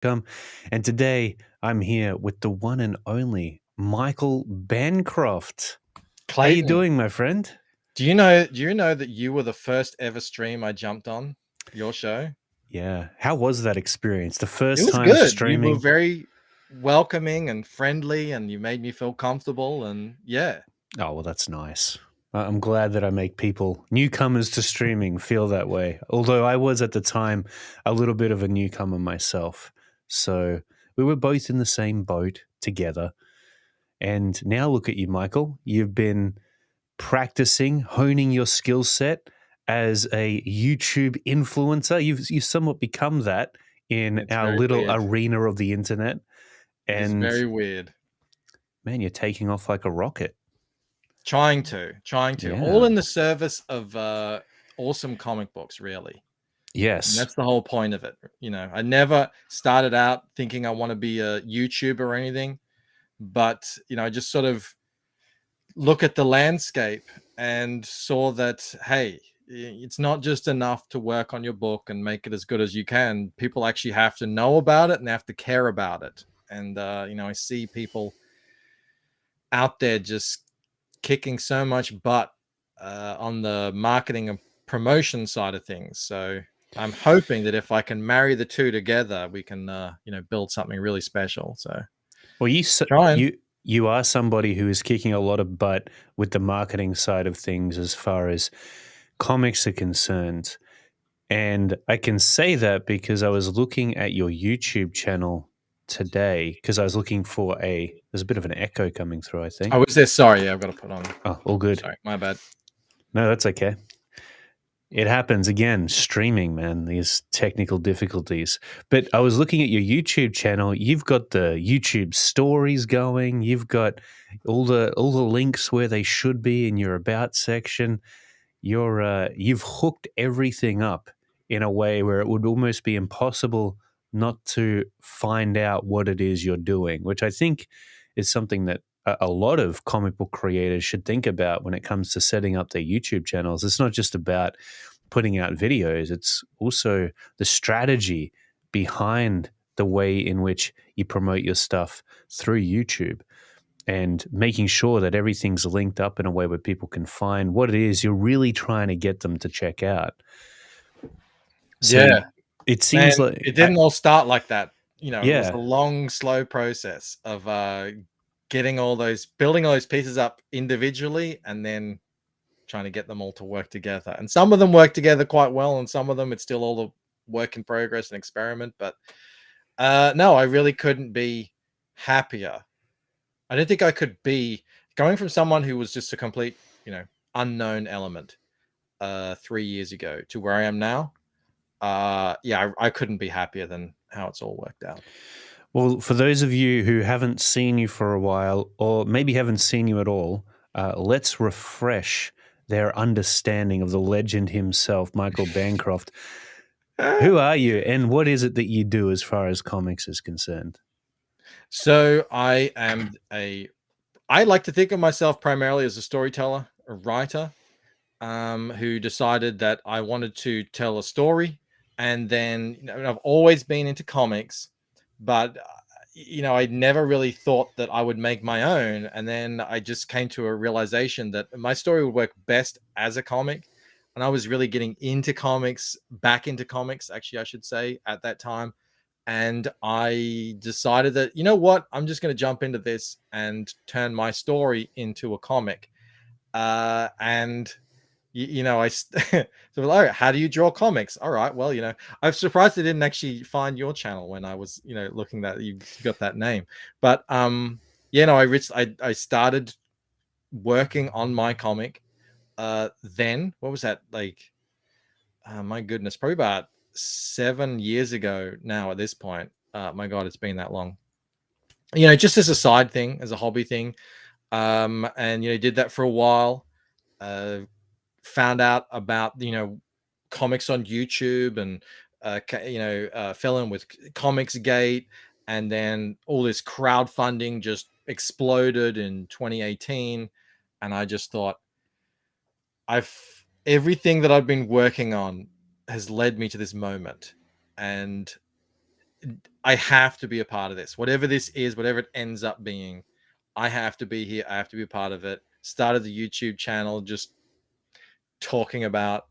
Come. And today I'm here with the one and only Michael Bancroft. How you Clayton, doing, my friend? do you know that you were the first ever stream I jumped on your show? Yeah. How was that experience? The It first was time good. You were streaming? very welcoming and friendly, and you made me feel comfortable, and yeah. Oh, well, that's nice. I'm glad that I make people, newcomers to streaming, feel that way. Although I was at the time a little bit of a newcomer myself. So we were both in the same boat together. And now look at you, Michael. You've been practicing, honing your skill set as a YouTube influencer. You've somewhat become that in It's our very little weird. arena of the internet. It is And very weird. man, you're taking off like a rocket. Trying to, all Yeah. in the service of awesome comic books, really. And Yes. that's the whole point of it. I never started out thinking I want to be a YouTuber or anything, but I just sort of look at the landscape and saw that, hey, it's not just enough to work on your book and make it as good as you can. People actually have to know about it and they have to care about it. And I see people out there just kicking so much butt on the marketing and promotion side of things. So I'm hoping that if I can marry the two together, we can build something really special. So Well, trying. you are somebody who is kicking a lot of butt with the marketing side of things as far as comics are concerned. And I can say that because I was looking at your YouTube channel today because I was looking for there's a bit of an echo coming through, I think. I was there. Sorry, I've got to put on. Oh, all good. Sorry, my bad. No, that's okay. It happens again, streaming, man, these technical difficulties. But I was looking at your YouTube channel. You've got the YouTube stories going. You've got all the links where they should be in your about section. You've hooked everything up in a way where it would almost be impossible not to find out what it is you're doing, which I think is something that a lot of comic book creators should think about when it comes to setting up their YouTube channels. It's not just about putting out videos, it's also the strategy behind the way in which you promote your stuff through YouTube and making sure that everything's linked up in a way where people can find what it is you're really trying to get them to check out. So Yeah, it man, seems like, it didn't all start like that. It was a yeah. long, slow process of building all those pieces up individually, and then trying to get them all to work together. And some of them work together quite well, and some of them it's still all a work in progress and experiment. But no, I really couldn't be happier. I don't think I could be going from someone who was just a complete, unknown element 3 years ago to where I am now. Yeah, I couldn't be happier than how it's all worked out. Well, for those of you who haven't seen you for a while, or maybe haven't seen you at all, let's refresh their understanding of the legend himself, Michael Bancroft. Who are you, and what is it that you do as far as comics is concerned? So I like to think of myself primarily as a storyteller, a writer, who decided that I wanted to tell a story. And then, I've always been into comics, but I never really thought that I would make my own. And then I just came to a realization that my story would work best as a comic. And I was really getting into comics, back into comics, actually, I should say, at that time. And I decided that, you know what, I'm just going to jump into this and turn my story into a comic. And so like, how do you draw comics? All right, well, I'm surprised I didn't actually find your channel when I was, looking that you got that name. But I started working on my comic. Then what was that like? My goodness, probably about 7 years ago now. At this point, my God, it's been that long. Just as a side thing, as a hobby thing, and did that for a while. Uh, Found out about comics on YouTube, and fell in with Comics Gate, and then all this crowdfunding just exploded in 2018, and I just thought, I've everything that I've been working on has led me to this moment, and I have to be a part of this. Whatever this is, whatever it ends up being, I have to be here. I have to be a part of it. Started the YouTube channel just talking about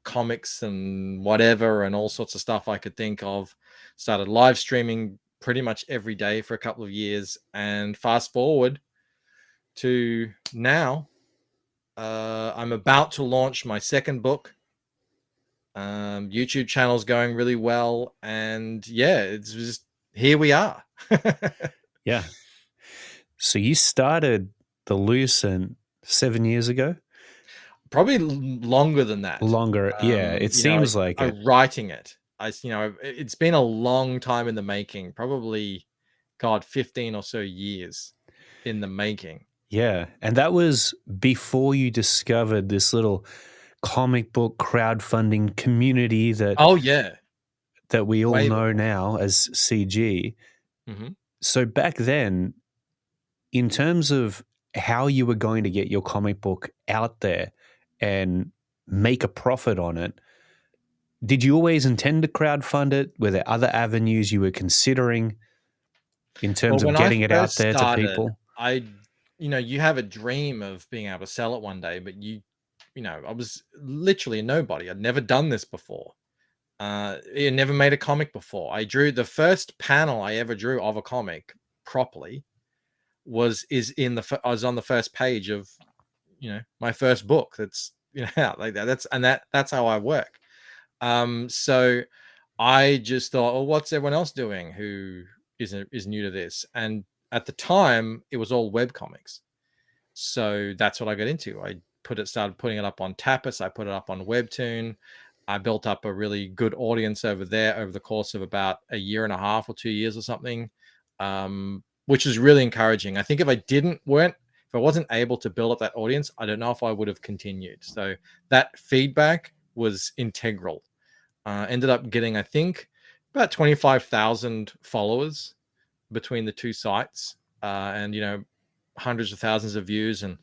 comics and whatever and all sorts of stuff I could think of. Started live streaming pretty much every day for a couple of years, and fast forward to now, I'm about to launch my second book. YouTube channel's going really well, and yeah, it's just here we are. Yeah. So you started the Lucent 7 years ago? Probably longer than that. Longer. Yeah, it You know, seems like it. writing it, it's been a long time in the making. Probably, God, 15 or so years in the making. Yeah. And that was before you discovered this little comic book crowdfunding community Oh yeah, that we all way know before. now as CG. Hmm. So back then, in terms of how you were going to get your comic book out there and make a profit on it, did you always intend to crowdfund it? Were there other avenues you were considering in Well, terms of when I getting it out first there to started, people? you have a dream of being able to sell it one day, but I was literally a nobody. I'd never done this before. I never made a comic before. I drew the first panel I ever drew of a comic properly I was on the first page of my first book. That's out like that. That's how I work. So I just thought, oh, what's everyone else doing who is new to this? And at the time, it was all web comics. So that's what I got into. I started putting it up on Tapas. I put it up on Webtoon. I built up a really good audience over there over the course of about a year and a half or 2 years or something, which is really encouraging. I think if I wasn't able to build up that audience, I don't know if I would have continued. So that feedback was integral. Ended up getting, I think, about 25,000 followers between the two sites, and hundreds of thousands of views, and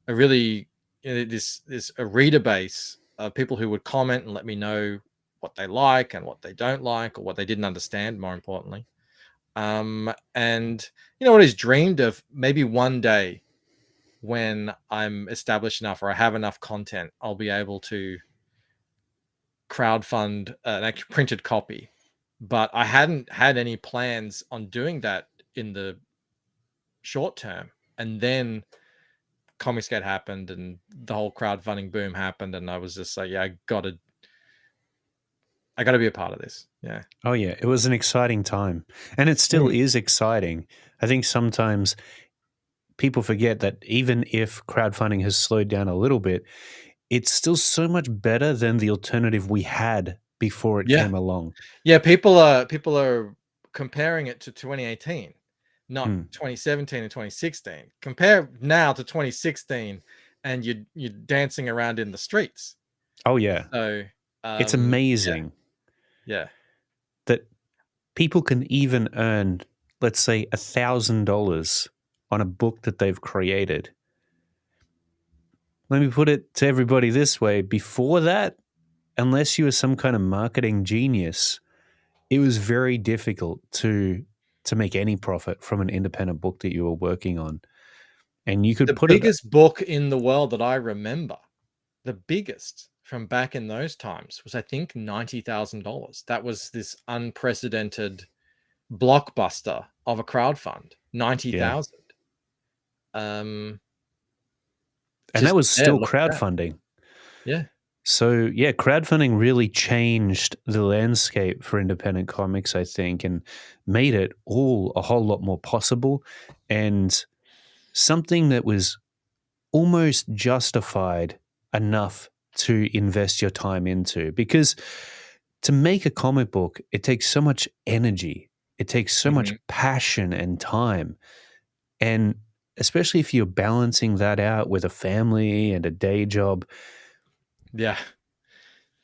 a really this a reader base of people who would comment and let me know what they like and what they don't like, or what they didn't understand, more importantly. And what is dreamed of, maybe one day when I'm established enough or I have enough content, I'll be able to crowdfund an actual printed copy. But I hadn't had any plans on doing that in the short term. And then Comicsgate happened and the whole crowdfunding boom happened, and I was just like, yeah, I gotta be a part of this. Yeah. Oh, yeah. It was an exciting time. And it still Mm. is exciting. I think sometimes people forget that even if crowdfunding has slowed down a little bit, it's still so much better than the alternative we had before it Yeah. came along. Yeah. People are comparing it to 2018, not Hmm. 2017 and 2016. Compare now to 2016 and you're dancing around in the streets. Oh, yeah. So It's yeah. amazing Yeah. that people can even earn, let's say, $1,000 on a book that they've created. Let me put it to everybody this way. Before that, unless you were some kind of marketing genius, it was very difficult to make any profit from an independent book that you were working on. And you could The put it. biggest book in the world that I remember, the biggest from back in those times, was I think $90,000. That was this unprecedented blockbuster of a crowdfund. Yeah. 90,000. Um, And that just was there, still look at that. crowdfunding. Yeah. So, yeah, crowdfunding really changed the landscape for independent comics, I think, and made it all a whole lot more possible and something that was almost justified enough to invest your time into. Because to make a comic book, it takes so much energy, it takes so much Mhm. passion and time. And especially if you're balancing that out with a family and a day job, Yeah.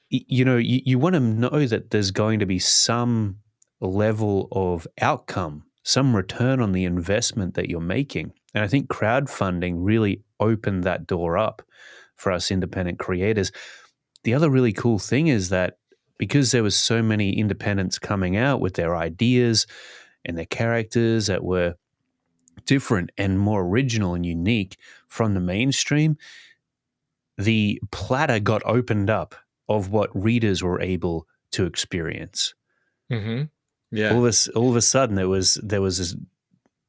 you want to know that there's going to be some level of outcome, some return on the investment that you're making. And I think crowdfunding really opened that door up for us independent creators. The other really cool thing is that because there was so many independents coming out with their ideas and their characters that were different and more original and unique from the mainstream, the platter got opened up of what readers were able to experience. Mm-hmm. Yeah. All of a sudden, there was this,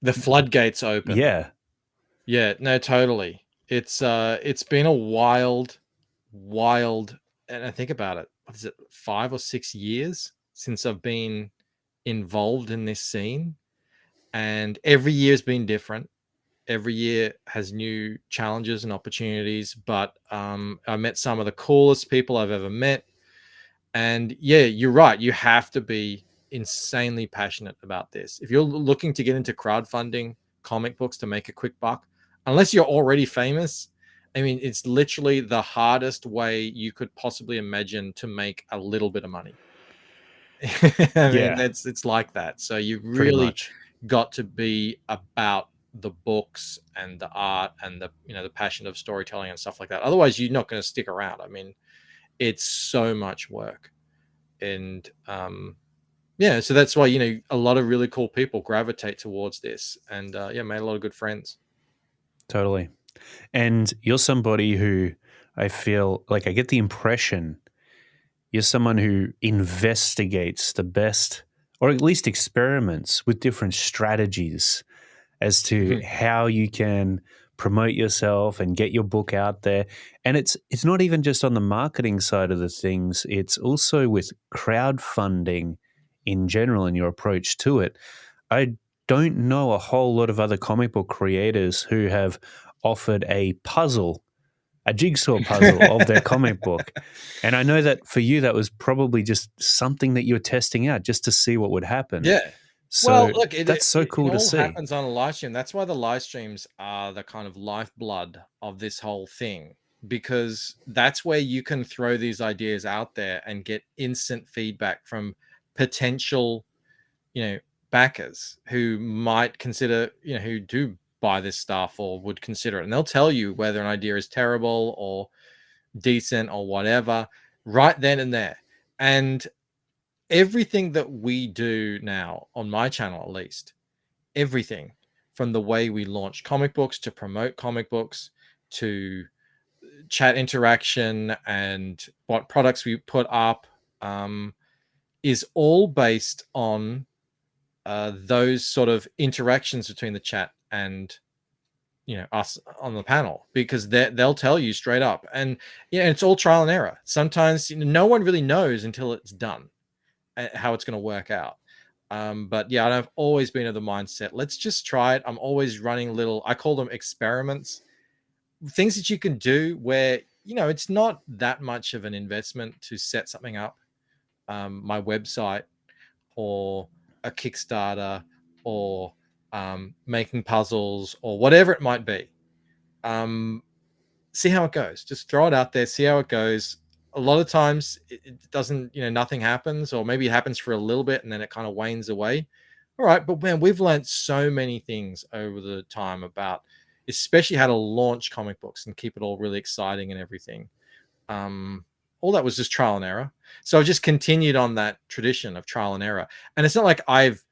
The floodgates open. yeah, Yeah, no, totally. It's been a wild, and I think about it, what is it, 5 or 6 years since I've been involved in this scene, and every year's been different. Every year has new challenges and opportunities, but I met some of the coolest people I've ever met. And yeah, you're right. You have to be insanely passionate about this. If you're looking to get into crowdfunding comic books to make a quick buck, unless you're already famous, I mean, it's literally the hardest way you could possibly imagine to make a little bit of money. I mean, yeah, it's like that. So you pretty really much. got to be about the books and the art and the the passion of storytelling and stuff like that. Otherwise, you're not going to stick around. I mean, it's so much work. And yeah, so that's why a lot of really cool people gravitate towards this, and yeah, made a lot of good friends. Totally. And you're somebody who I feel like I get the impression you're someone who investigates the best, or at least experiments with different strategies as to Mhm. how you can promote yourself and get your book out there. And it's not even just on the marketing side of the things, it's also with crowdfunding in general and your approach to it. I don't know a whole lot of other comic book creators who have offered a jigsaw puzzle of their comic book. And I know that for you, that was probably just something that you were testing out just to see what would happen. Yeah. Well, So look, it, that's it so it cool to all see. happens on a live stream. That's why the live streams are the kind of lifeblood of this whole thing, because that's where you can throw these ideas out there and get instant feedback from potential, you know, backers who might consider, who do buy this stuff or would consider it. And they'll tell you whether an idea is terrible or decent or whatever right then and there. And everything that we do now on my channel, at least, everything from the way we launch comic books to promote comic books to chat interaction and what products we put up, is all based on those sort of interactions between the chat and us on the panel, because they'll tell you straight up. And it's all trial and error. Sometimes no one really knows until it's done how it's going to work out. But yeah, I've always been of the mindset, let's just try it. I'm always running little, I call them experiments, things that you can do where it's not that much of an investment to set something up, my website or a Kickstarter or making puzzles or whatever it might be. See how it goes. Just throw it out there, see how it goes. A lot of times it doesn't, nothing happens, or maybe it happens for a little bit and then it kind of wanes away. All right, but man, we've learned so many things over the time about, especially how to launch comic books and keep it all really exciting and everything. All that was just trial and error. So I've just continued on that tradition of trial and error. And it's not like I've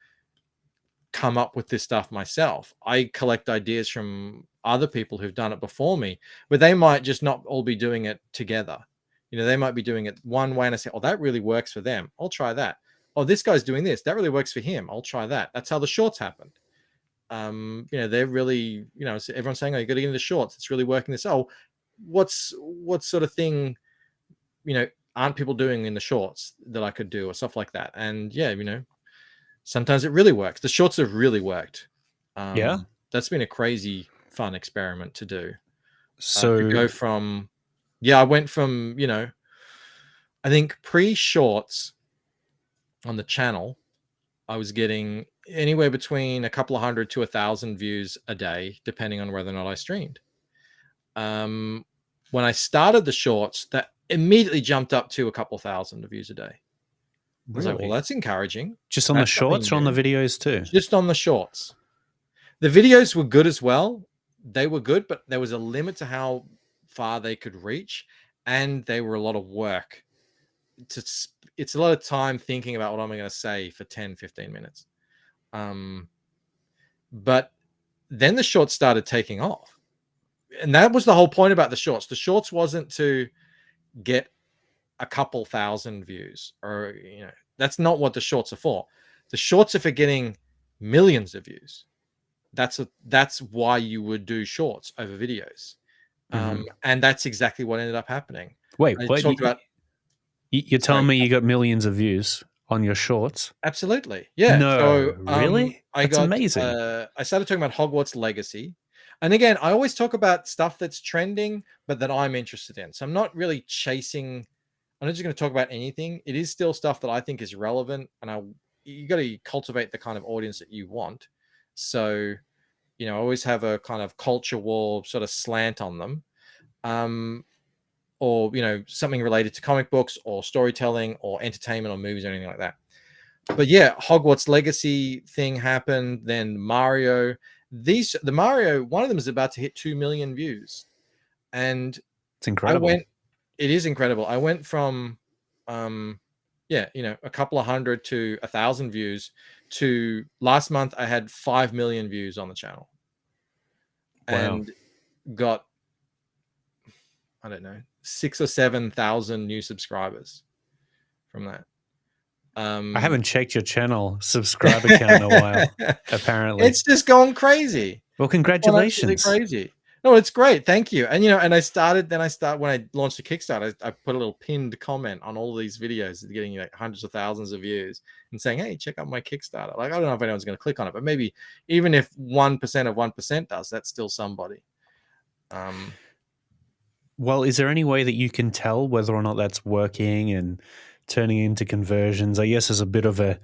come up with this stuff myself. I collect ideas from other people who've done it before me, but they might just not all be doing it together. They might be doing it one way, and I say, oh, that really works for them, I'll try that. Oh, this guy's doing this, that really works for him, I'll try that. That's how the shorts happened. They're really, so everyone's saying, oh, you got to get into shorts, it's really working. This, oh, what sort of thing, aren't people doing in the shorts that I could do, or stuff like that. And yeah, sometimes it really works. The shorts have really worked. Yeah. That's been a crazy fun experiment to do. To So go from, yeah, I went from, I think pre-shorts on the channel, I was getting anywhere between a couple of hundred to 1,000 views a day, depending on whether or not I streamed. When I started the shorts, that immediately jumped up to a couple thousand views a day. I was like, well, really, that's encouraging. just on the That's something shorts or on the new. videos too? Just on the shorts. The videos were good as well. They were good, but there was a limit to how far they could reach, and they were a lot of work to it's a lot of time thinking about what I'm going to say for 10-15 minutes. But then the shorts started taking off, and that was the whole point about the shorts. The shorts wasn't to get a couple thousand views, or that's not what the shorts are for. The shorts are for getting millions of views. That's why you would do shorts over videos. And that's exactly what ended up happening. Wait, I what? talked about You're sorry. telling me you got millions of views on your shorts? Absolutely. Yeah. No, So really? I That's got amazing. I started talking about Hogwarts Legacy. And again, I always talk about stuff that's trending, but that I'm interested in. So I'm not really chasing. I'm not just going to talk about anything. It is still stuff that I think is relevant, and you got to cultivate the kind of audience that you want. So, I always have a kind of culture war sort of slant on them. Or something related to comic books or storytelling or entertainment or movies or anything like that. But yeah, Hogwarts Legacy thing happened. Then Mario, the Mario, one of them is about to hit 2 million views, and It's incredible. it is incredible. I went from, a couple of hundred to 1,000 views to last month. I had 5 million views on the channel, Wow. and got, I don't know, 6,000 or 7,000 new subscribers from that. I haven't checked your channel subscriber count in a while, apparently. It's just gone crazy. Well, It's gone absolutely congratulations. crazy. No, it's great. Thank you. And and when I launched a Kickstarter, I put a little pinned comment on all these videos, getting hundreds of thousands of views, and saying, "Hey, check out my Kickstarter." Like, I don't know if anyone's going to click on it, but maybe even if 1% of 1% does, that's still somebody. Well, is there any way that you can tell whether or not that's working and turning into conversions? I guess there's a bit of a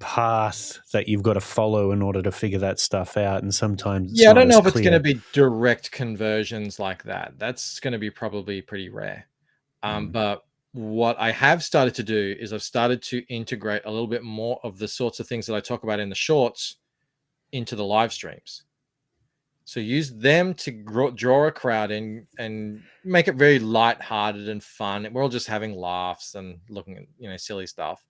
path that you've got to follow in order to figure that stuff out, and sometimes it's Yeah, I not don't as know if it's going to clear. be direct conversions like that. That's going to be probably pretty rare. But what I have started to do is I've started to integrate a little bit more of the sorts of things that I talk about in the shorts into the live streams. So use them to draw a crowd in and make it very lighthearted and fun. We're all just having laughs and looking at silly stuff.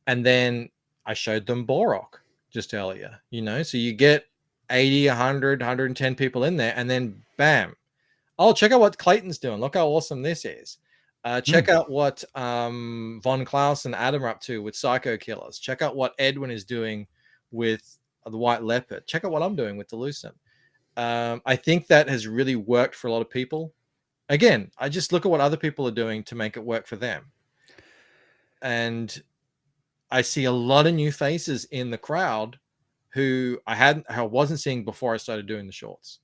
And then I showed them Borok just earlier, so you get 80, 100, 110 people in there, and then bam. Oh, check out what Clayton's doing. Look how awesome this is. Check out what Von Klaus and Adam are up to with Psycho Killers. Check out what Edwin is doing with the White Leopard. Check out what I'm doing with the Lucent. I think that has really worked for a lot of people. Again, I just look at what other people are doing to make it work for them. And I see a lot of new faces in the crowd who I wasn't seeing before I started doing the shorts.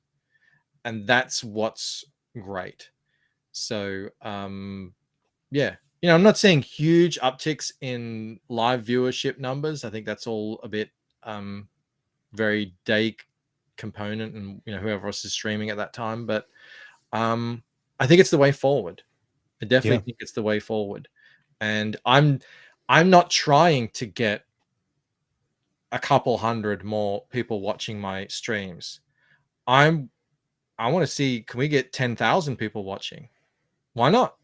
And that's what's great. So, yeah, I'm not seeing huge upticks in live viewership numbers. I think that's all a bit very day component, and whoever else is streaming at that time. But I think it's the way forward. I definitely think it's the way forward. And I'm not trying to get a couple hundred more people watching my streams. I want to see, can we get 10,000 people watching? Why not?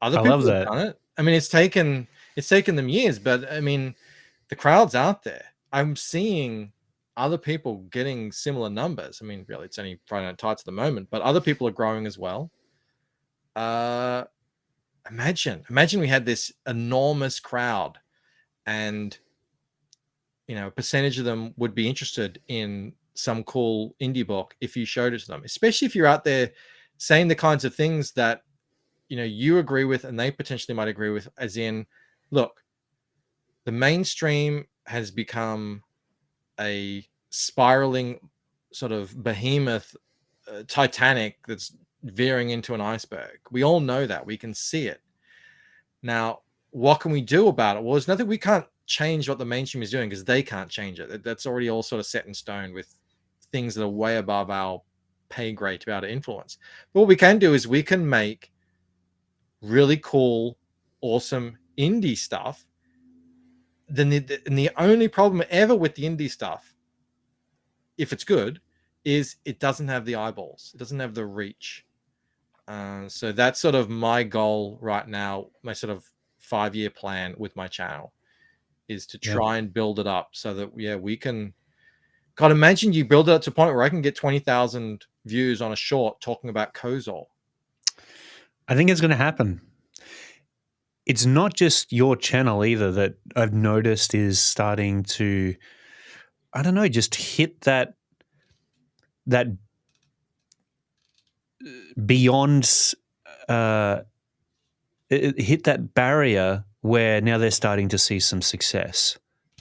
Other I love people have that. done it. I mean, it's taken them years, but I mean, the crowd's out there. I'm seeing other people getting similar numbers. I mean, really, it's only Friday Night Tights at the moment, but other people are growing as well. Imagine we had this enormous crowd, and a percentage of them would be interested in some cool indie book if you showed it to them, especially if you're out there saying the kinds of things that you agree with and they potentially might agree with, as in, look, the mainstream has become a spiraling sort of behemoth, Titanic that's veering into an iceberg. We all know that. We can see it. Now, what can we do about it? Well, there's nothing. We can't change what the mainstream is doing because they can't change it. That's already all sort of set in stone with things that are way above our pay grade to be able to influence. But what we can do is we can make really cool, awesome indie stuff. Then the only problem ever with the indie stuff, if it's good, is it doesn't have the eyeballs. It doesn't have the reach. So that's sort of my goal right now, my sort of 5-year plan with my channel, is to Yeah. try and build it up so that we can. God, imagine you build it to a point where I can get 20,000 views on a short talking about Kozol. I think it's going to happen. It's not just your channel either that I've noticed is starting to, I don't know, just hit that beyond, uh, it hit that barrier where now they're starting to see some success.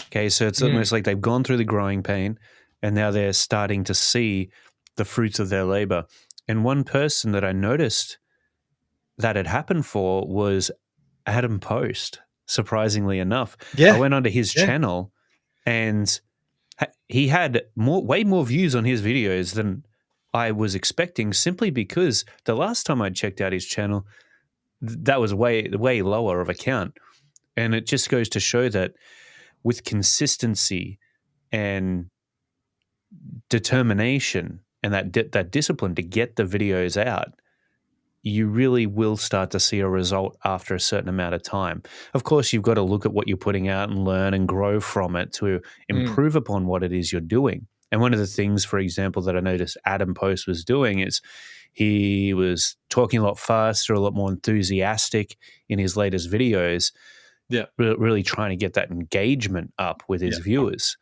Okay, so it's almost like they've gone through the growing pain and now they're starting to see the fruits of their labor. And one person that I noticed that had happened for was Adam Post, surprisingly enough. I Yeah, went onto his yeah. channel and he had way more views on his videos than I was expecting, simply because the last time I checked out his channel, that was way lower of a count. And it just goes to show that with consistency and determination and that discipline to get the videos out, you really will start to see a result after a certain amount of time. Of course, you've got to look at what you're putting out and learn and grow from it to improve upon what it is you're doing. And one of the things, for example, that I noticed Adam Post was doing is he was talking a lot faster, a lot more enthusiastic in his latest videos, Yeah. really trying to get that engagement up with his viewers.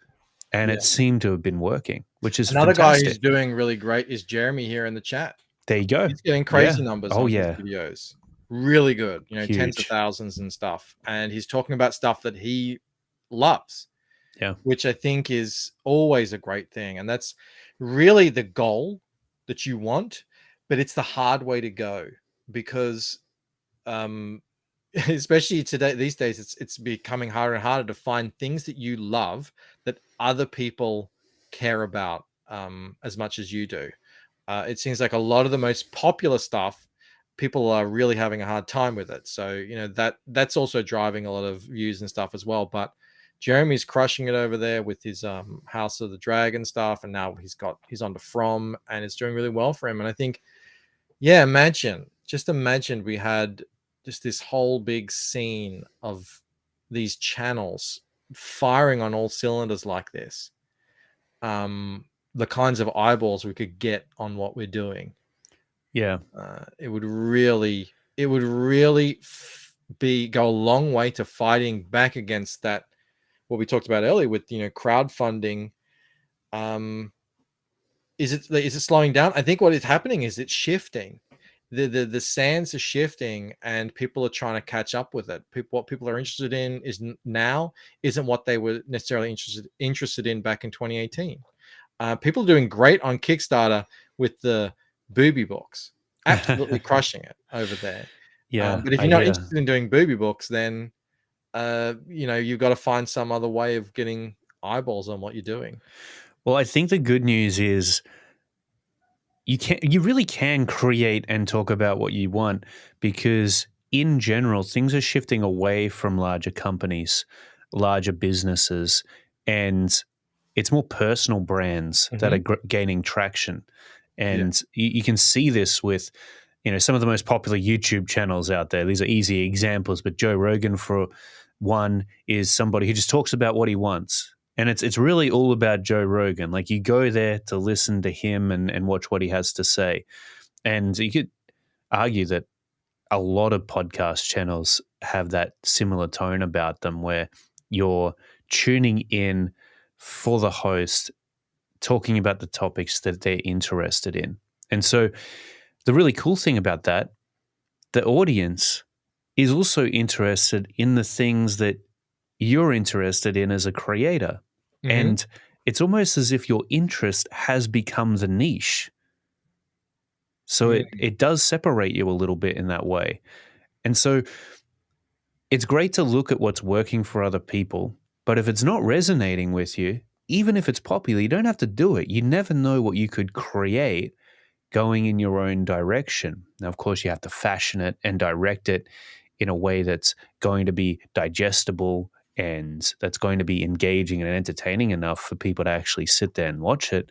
And it seemed to have been working, which is Another guy fantastic. who's doing really great is Jeremy here in the chat. There you go. He's getting crazy numbers on his videos. Really good, tens of Huge. thousands and stuff. And he's talking about stuff that he loves. Yeah. Which I think is always a great thing. And that's really the goal that you want, but it's the hard way to go because especially these days, it's becoming harder and harder to find things that you love that other people care about as much as you do. It seems like a lot of the most popular stuff, people are really having a hard time with it. So, that's also driving a lot of views and stuff as well. But Jeremy's crushing it over there with his House of the Dragon stuff. And now he's on to From, and it's doing really well for him. And I think, just imagine we had just this whole big scene of these channels firing on all cylinders like this. The kinds of eyeballs we could get on what we're doing. Yeah. It would really go a long way to fighting back against that, what we talked about earlier with, crowdfunding. Is it slowing down? I think what is happening is it's shifting. The sands are shifting and people are trying to catch up with it. What people are interested in isn't what they were necessarily interested in back in 2018. People are doing great on Kickstarter with the booby books, absolutely crushing it over there. Yeah. But if you're not interested in doing booby books, then you've got to find some other way of getting eyeballs on what you're doing. Well, I think the good news is you really can create and talk about what you want, because in general, things are shifting away from larger companies, larger businesses, and it's more personal brands that are gaining traction. And you can see this with, some of the most popular YouTube channels out there. These are easy examples, but Joe Rogan, for one, is somebody who just talks about what he wants. And it's really all about Joe Rogan. Like, you go there to listen to him and watch what he has to say. And you could argue that a lot of podcast channels have that similar tone about them, where you're tuning in for the host, talking about the topics that they're interested in. And so the really cool thing about that, the audience is also interested in the things that you're interested in as a creator. And it's almost as if your interest has become the niche. So it does separate you a little bit in that way. And so it's great to look at what's working for other people, but if it's not resonating with you, even if it's popular, you don't have to do it. You never know what you could create going in your own direction. Now, of course, you have to fashion it and direct it in a way that's going to be digestible and that's going to be engaging and entertaining enough for people to actually sit there and watch it.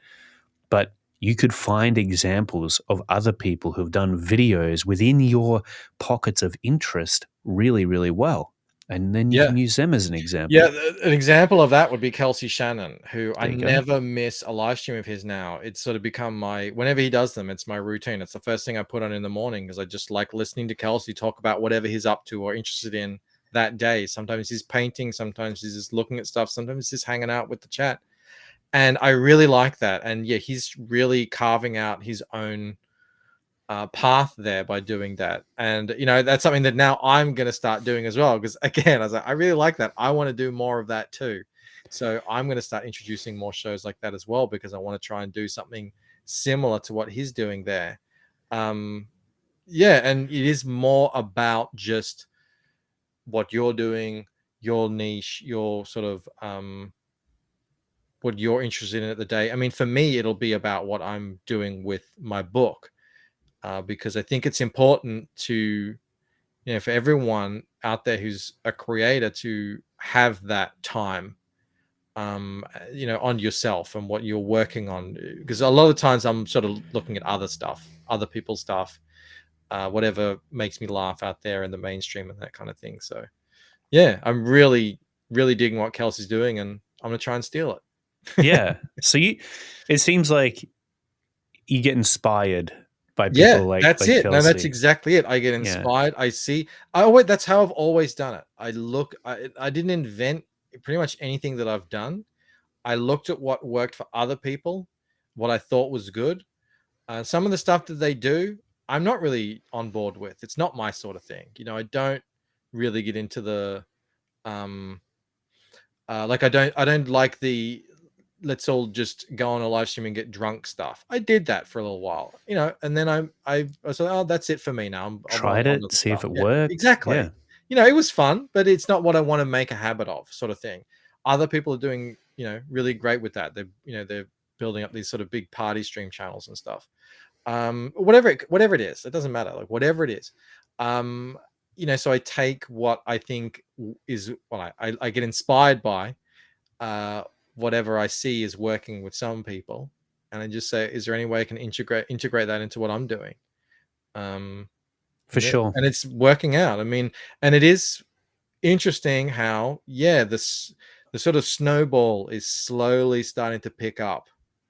But you could find examples of other people who've done videos within your pockets of interest really, really well. and then you Yeah. can use them as an Yeah, example. an example of that would be Kelsey Shannon, who I There you go. never miss a live stream of his now. It's sort of become my whenever he does them, it's my routine. It's the first thing I put on in the morning because I just like listening to Kelsey talk about whatever he's up to or interested in that day. Sometimes he's painting, sometimes he's just looking at stuff, sometimes he's just hanging out with the chat. And I really like that. And yeah, he's really carving out his own path there by doing that. And that's something that now I'm going to start doing as well, because again, I was like, I really like that. I want to do more of that too. So I'm going to start introducing more shows like that as well, because I want to try and do something similar to what he's doing there. Yeah, and it is more about just what you're doing, your niche, your sort of what you're interested in at the day. I mean, for me, it'll be about what I'm doing with my book, because I think it's important to, for everyone out there who's a creator to have that time, on yourself and what you're working on. Because a lot of times I'm sort of looking at other stuff, other people's stuff, whatever makes me laugh out there in the mainstream and that kind of thing. So yeah, I'm really, really digging what Kelsey's doing, and I'm gonna try and steal it. Yeah. So it seems like you get inspired by Yeah, people like that's it. No, that's Kelsey. exactly it. I get Yeah. inspired. I see. Oh wait, that's how I've always done it. I didn't invent pretty much anything that I've done. I looked at what worked for other people, what I thought was good. Some of the stuff that they do, I'm not really on board with. It's not my sort of thing. I don't really get into the um like I don't like the let's all just go on a live stream and get drunk stuff. I did that for a little while, and then I was like, oh, that's it for me now. I'm Tried on it, other see if stuff. it Yeah, worked. exactly. Yeah. It was fun, but it's not what I want to make a habit of, sort of thing. Other people are doing, really great with that. They're building up these sort of big party stream channels and stuff. Whatever it is, it doesn't matter. Like whatever it is, um, so I take what I think is what I get inspired by, uh, whatever I see is working with some people, and I just say, is there any way I can integrate that into what I'm doing? For Yeah, sure. and it's working out. I mean, and it is interesting how, yeah, the sort of snowball is slowly starting to pick up,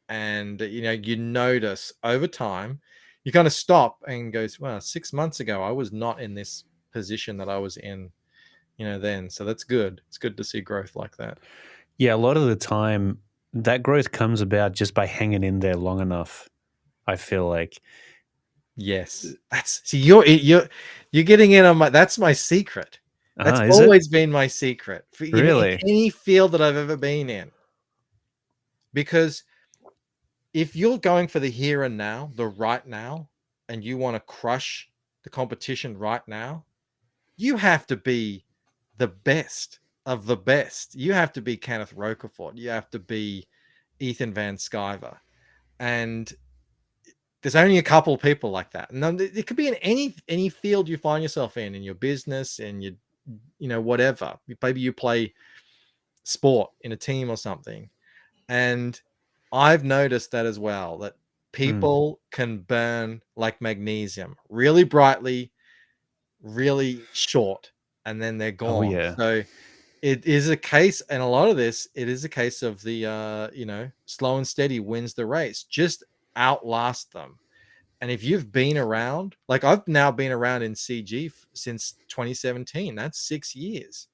and you notice over time, you kind of stop and goes, well, 6 months ago I was not in this position that I was in, then. So that's good. It's good to see growth like that. Yeah, a lot of the time that growth comes about just by hanging in there long enough. I feel like. Yes, that's see, you're getting in on that's my secret. That's Is it? always been my secret for in Really? any field that I've ever been in. Because if you're going for the here and now, the right now, and you want to crush the competition right now, you have to be the best of the best. You have to be Kenneth Rocafort. You have to be Ethan Van Sciver. And there's only a couple of people like that. And it could be in any field you find yourself in your business, and whatever. Maybe you play sport in a team or something. And I've noticed that as well, that Mm. people can burn like magnesium really brightly, really short, and then they're Oh, gone. yeah. So it is a case, and a lot of this, it is a case of the slow and steady wins the race. Just outlast them. And if you've been around, like I've now been around in CG since 2017, that's 6 years.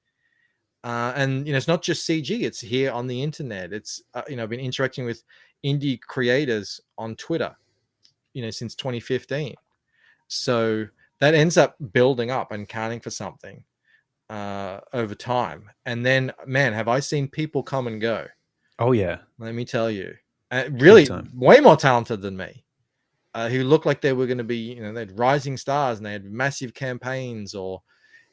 And it's not just CG; it's here on the internet. It's I've been interacting with indie creators on Twitter, since 2015. So that ends up building up and counting for something over time. And then, man, have I seen people come and go? Oh, yeah. Let me tell you, Big really time. way more talented than me. Who looked like they were going to be, they had rising stars and they had massive campaigns, or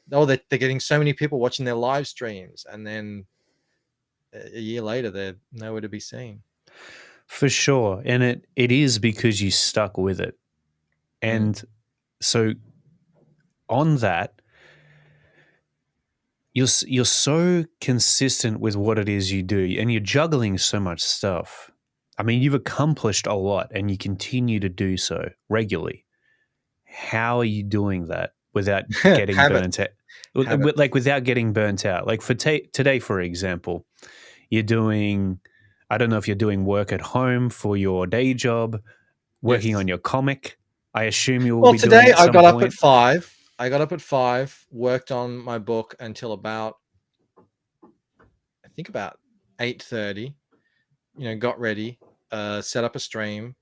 they're getting so many people watching their live streams, and then a year later they're nowhere to be seen. For sure. And it is because you stuck with it. And so on that, you're so consistent with what it is you do, and you're juggling so much stuff. I mean, you've accomplished a lot, and you continue to do so regularly. How are you doing that without getting Habit. burnt out? habits. like without getting burnt out. Like for today, for example, you're doing. I don't know if you're doing work at home for your day job, working Yes. on your comic. I assume you will Well, be doing today at I some got up at point. 5. I got up at 5, worked on my book until about, I think about 8:30. Got ready, set up a stream,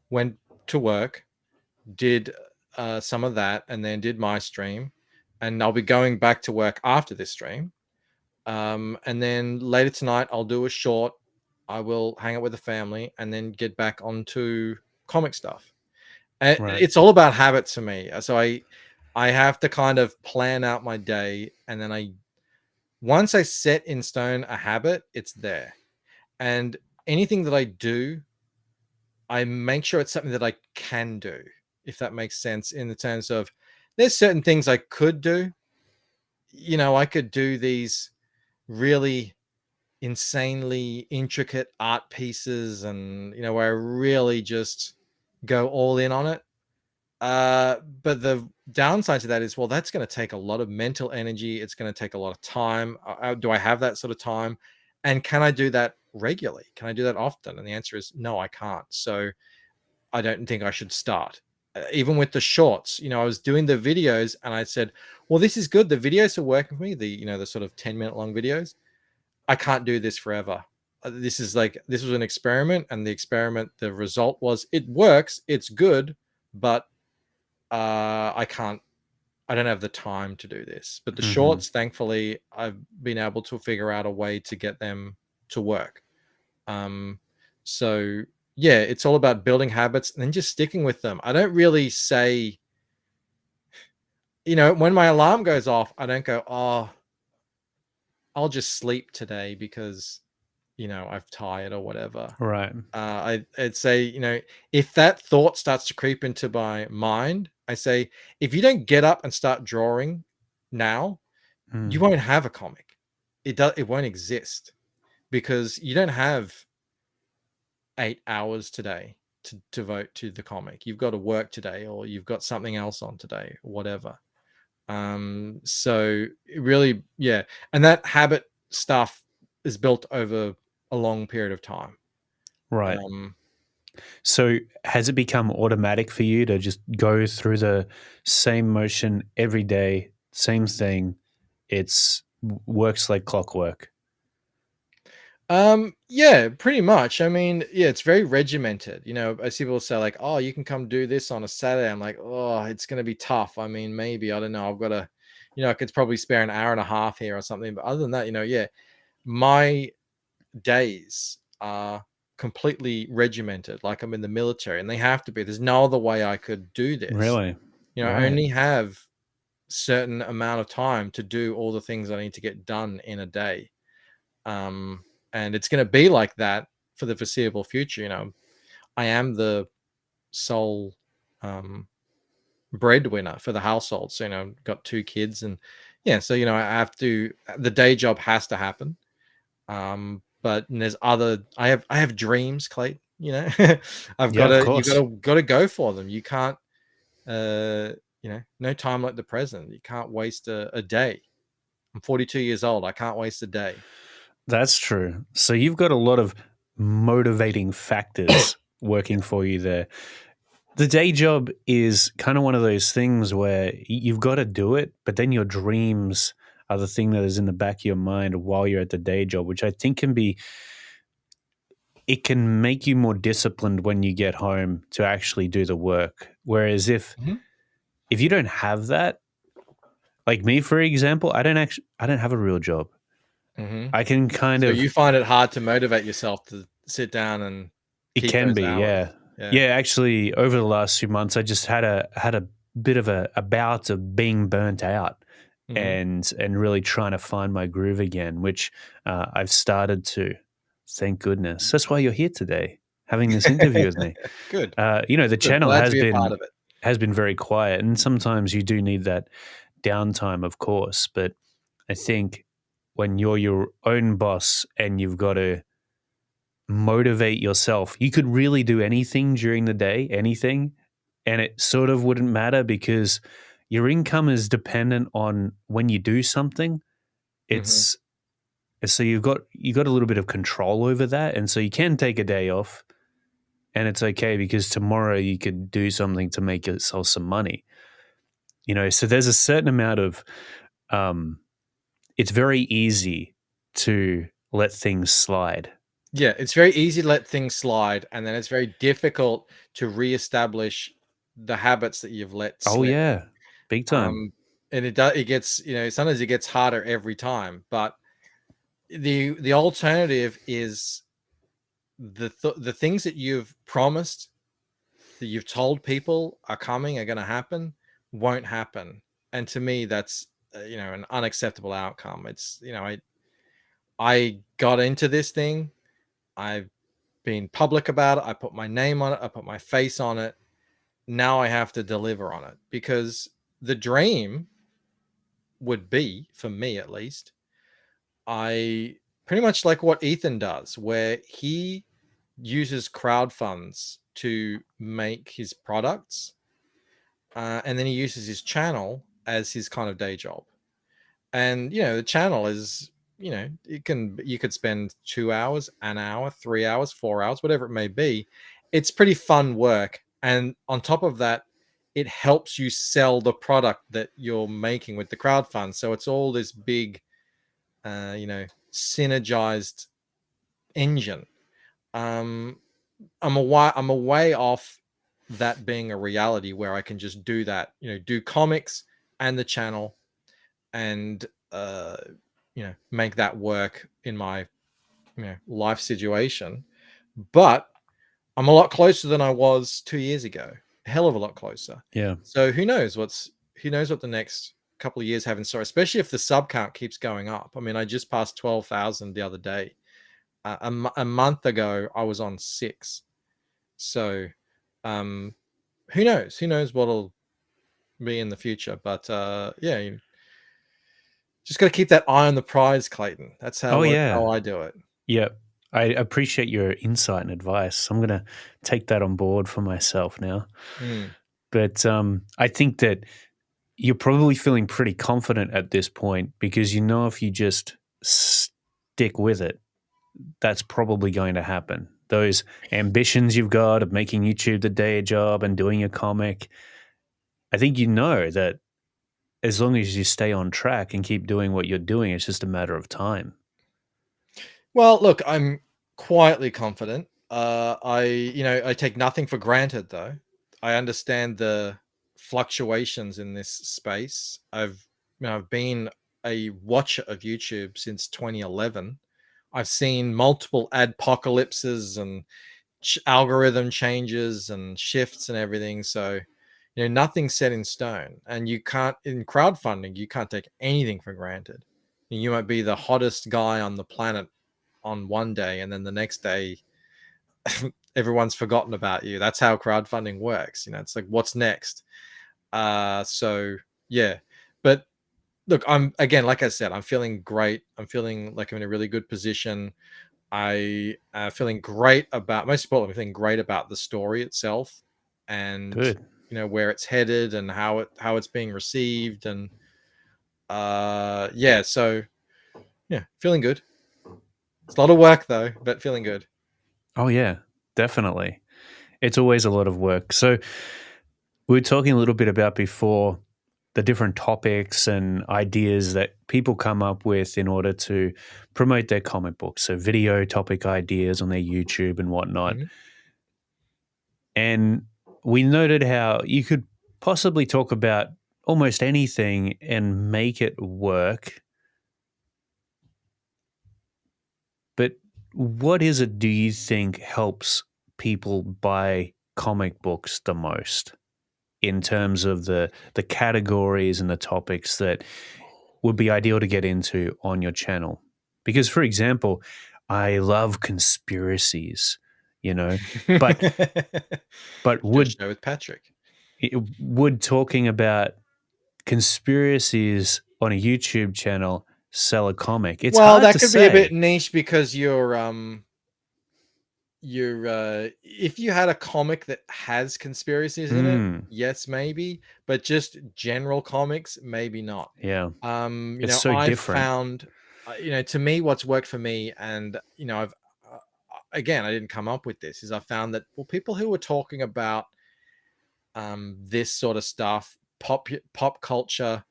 went to work, did some of that, and then did my stream. And I'll be going back to work after this stream. And then later tonight, I'll do a short. I will hang out with the family and then get back onto comic stuff. And Right. it's all about habits for me. So I have to kind of plan out my day, and then once I set in stone a habit, it's there. And anything that I do, I make sure it's something that I can do, if that makes sense, in the terms of there's certain things I could do. I could do these really insanely intricate art pieces, and where I really just go all in on it. But the downside to that is, well, that's going to take a lot of mental energy. It's going to take a lot of time. Do I have that sort of time? And can I do that regularly? Can I do that often? And the answer is no, I can't. So I don't think I should start. Even with the shorts, I was doing the videos and I said, well, this is good. The videos are working for me. The sort of 10-minute long videos. I can't do this forever. This was an experiment, and the result was it works. It's good, but I don't have the time to do this. But the Hmm. shorts, thankfully, I've been able to figure out a way to get them to work. Um, so yeah, it's all about building habits and then just sticking with them. I don't really say, when my alarm goes off, I don't go, oh, I'll just sleep today because, I've tired or whatever. Right. I'd say, if that thought starts to creep into my mind, I say, if you don't get up and start drawing now, you Mm. won't have a comic. It won't exist, because you don't have 8 hours today to devote to the comic. You've got to work today, or you've got something else on today, whatever. So it really, yeah. And that habit stuff is built over a long period of time. Right. Um, So has it become automatic for you to just go through the same motion every day, same thing? It's works like clockwork. yeah, pretty much. I mean, yeah, it's very regimented. I see people say like, "Oh, you can come do this on a Saturday." I'm like, "Oh, it's gonna be tough." I mean, maybe, I don't know. I've got to, I could probably spare an hour and a half here or something. But other than that, yeah, my days are completely regimented. Like I'm in the military, and they have to be. There's no other way I could do this. Really? I Right. only have certain amount of time to do all the things I need to get done in a day. Um, and it's going to be like that for the foreseeable future. I am the sole um, breadwinner for the household. So, got 2 kids, and yeah, so, I have to, the day job has to happen. But there's I have dreams, Clayton, I've Yeah, got of to, you course. got to go for them. You can't, no time like the present. You can't waste a day. I'm 42 years old. I can't waste a day. That's true. So you've got a lot of motivating factors working Yeah. for you there. The day job is kind of one of those things where you've got to do it, but then your dreams are the thing that is in the back of your mind while you're at the day job, which I think it can make you more disciplined when you get home to actually do the work. Whereas Mhm. if you don't have that, like me, for example, I don't have a real job. Mhm. I can kind So of you find it hard to motivate yourself to sit down and It keep can those be, yeah. hours. Yeah. Yeah, actually, over the last few months, I just had a bit of a bout of being burnt out Mhm. and really trying to find my groove again, which I've started to. Thank goodness. That's why you're here today, having this interview with me. Good. The Good. channel Glad to be a part of it. has been very quiet, and sometimes you do need that downtime, of course. But I think when you're your own boss and you've got to motivate yourself. You could really do anything during the day, anything, and it sort of wouldn't matter because your income is dependent on when you do something. Hmm. It's so you got a little bit of control over that, and so you can take a day off, and it's okay because tomorrow you could do something to make yourself some money. So there's a certain amount of um, it's very easy to let things slide. Yeah, it's very easy to let things slide, and then it's very difficult to reestablish the habits that you've let Oh slip. yeah, big time. Um, and it gets, sometimes it gets harder every time. But the alternative is the things that you've promised, that you've told people are coming, are going to happen, won't happen. And to me, that's an unacceptable outcome. It's I got into this thing. I've been public about it. I put my name on it. I put my face on it. Now I have to deliver on it, because the dream would be, for me at least, I pretty much like what Ethan does, where he uses crowd funds to make his products, and then he uses his channel as his kind of day job. And the channel is, you could spend 2 hours, an hour, 3 hours, 4 hours, whatever it may be. It's pretty fun work, and on top of that, it helps you sell the product that you're making with the crowd fund. So it's all this big synergized engine. um I'm a way off that being a reality where I can just do that, do comics and the channel, and make that work in my life situation. But I'm a lot closer than I was 2 years ago. A hell of a lot closer. Yeah, So who knows what the next couple of years have in store, especially if the sub count keeps going up. I mean, I just passed 12,000 the other day. A month ago, I was on 6. So, um, who knows what'll be in the future. But yeah, you just got to keep that eye on the prize, Clayton. That's oh how yeah, I do it. yeah. I appreciate your insight and advice. I'm gonna take that on board for myself now. Mm. But I think that you're probably feeling pretty confident at this point because if you just stick with it, that's probably going to happen. Those ambitions you've got of making YouTube the day job and doing a comic, I think that as long as you stay on track and keep doing what you're doing, it's just a matter of time. Well, look, I'm quietly confident. I take nothing for granted, though. I understand the fluctuations in this space. I've been a watcher of YouTube since 2011. I've seen multiple adpocalypses and algorithm changes and shifts and everything. So, nothing's set in stone. And you can't, in crowdfunding, you can't take anything for granted. You might be the hottest guy on the planet on one day, and then the next day everyone's forgotten about you. That's how crowdfunding works. It's like, what's next? So yeah. But look, I'm, again, like I said, I'm feeling great. I'm feeling like I'm in a really good position. I feeling great about, most importantly, I'm feeling great about the story itself, and Good. where it's headed and how it's being received. And yeah, so yeah, feeling good. It's a lot of work though, but feeling good. Oh, yeah, definitely. It's always a lot of work. So, we were talking a little bit about before the different topics and ideas that people come up with in order to promote their comic books. So, video topic ideas on their YouTube and whatnot. Mhm. And we noted how you could possibly talk about almost anything and make it work. But what is it do you think helps people buy comic books the most in terms of the categories and the topics that would be ideal to get into on your channel? Because, for example, I love conspiracies, you know, but but Just would show with Patrick. would talking about conspiracies on a YouTube channel sell a comic? It's Well, hard that to could be a bit say. niche because you're if you had a comic that has conspiracies in it, Mm, yes, maybe, but just general comics, maybe not. yeah. It's You know, so I've different. found, to me, what's worked for me, and I've again, I didn't come up with this, is I found that, well, people who were talking about this sort of stuff, pop culture,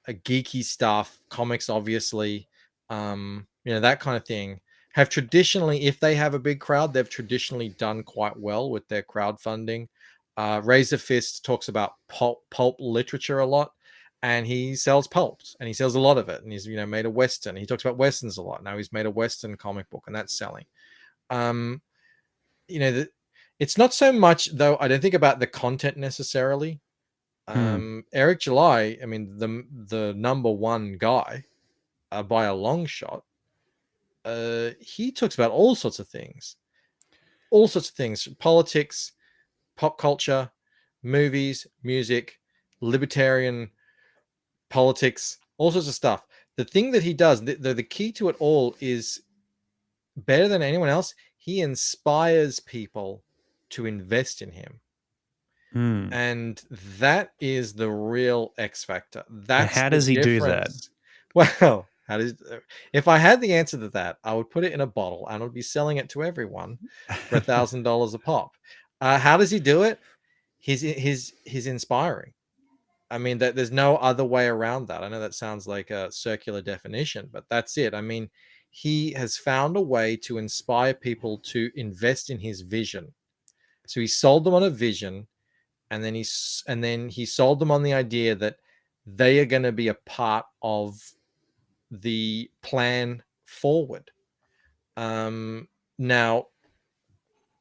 geeky stuff, comics, obviously, that kind of thing, have traditionally, if they have a big crowd, they've traditionally done quite well with their crowdfunding. Razor Fist talks about pulp literature a lot, and he sells pulps, and he sells a lot of it, and he's made a western. He talks about westerns a lot. Now he's made a western comic book, and that's selling. Um, you know, the, it's not so much though. I don't think about the content necessarily. Mm, Eric July, I mean, the number one guy by a long shot. He talks about all sorts of things: politics, pop culture, movies, music, libertarian politics, all sorts of stuff. The thing that he does, the key to it all is, better than anyone else, he inspires people to invest in him. mm. And that is the real X factor. And That's how the does he do that? difference. Well, how does if I had the answer to that, I would put it in a bottle and I would be selling it to everyone for $1,000 a pop. How does he do it? He's inspiring. I mean, that there's no other way around that. I know that sounds like a circular definition, but that's it. I mean, he has found a way to inspire people to invest in his vision. So he sold them on a vision, and then he sold them on the idea that they are going to be a part of the plan forward. Now,